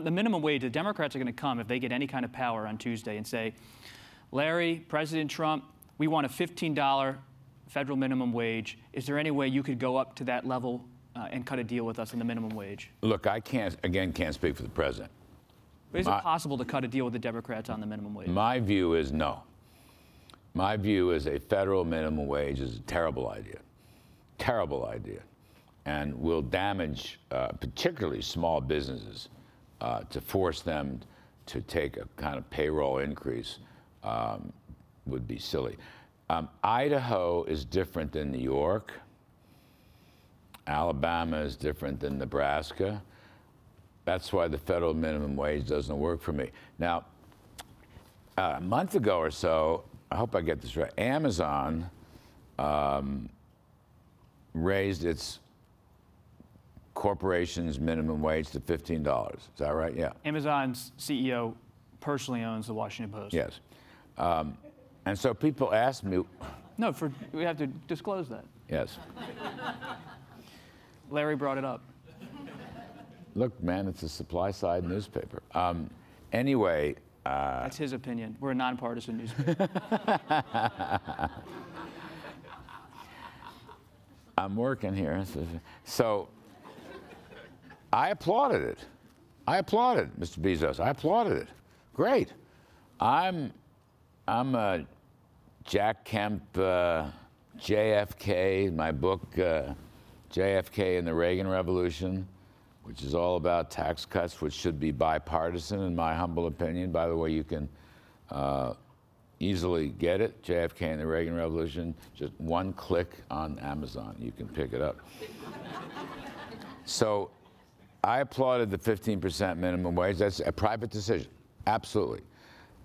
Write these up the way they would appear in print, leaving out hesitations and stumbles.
The minimum wage, the Democrats are going to come if they get any kind of power on Tuesday and say, Larry, President Trump, we want a $15 federal minimum wage. Is there any way you could go up to that level and cut a deal with us on the minimum wage? Look, I can't speak for the president. But is it possible to cut a deal with the Democrats on the minimum wage? My view is no. My view is a federal minimum wage is a terrible idea. Terrible idea. And will damage particularly small businesses to force them to take a kind of payroll increase would be silly. Idaho is different than New York. Alabama is different than Nebraska. That's why the federal minimum wage doesn't work for me. Now, a month ago or so, I hope I get this right, Amazon raised its corporation's minimum wage to $15. Is that right? Yeah. Amazon's CEO personally owns the Washington Post. Yes. And so people ask me. No, we have to disclose that. Yes. Larry brought it up. Look, man, it's a supply-side newspaper. Anyway. That's his opinion. We're a nonpartisan newspaper. I'm working here. So I applauded it. I applauded Mr. Bezos. I applauded it. Great. I'm a Jack Kemp, JFK, my book, JFK and the Reagan Revolution, which is all about tax cuts, which should be bipartisan, in my humble opinion. By the way, you can easily get it, JFK and the Reagan Revolution, just one click on Amazon. You can pick it up. So I applauded the 15% minimum wage. That's a private decision, absolutely.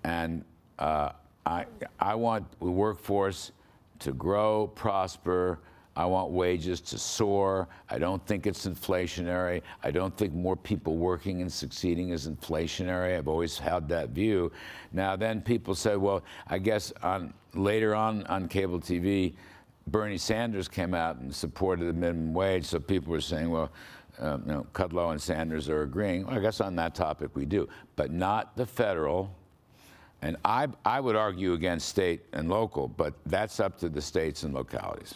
And I want the workforce to grow, prosper. I want wages to soar. I don't think it's inflationary. I don't think more people working and succeeding is inflationary. I've always had that view. Now then people say, well, I guess later on cable TV, Bernie Sanders came out and supported the minimum wage, so people were saying, well, Kudlow and Sanders are agreeing. Well, I guess on that topic we do, but not the federal. And I would argue against state and local, but that's up to the states and localities.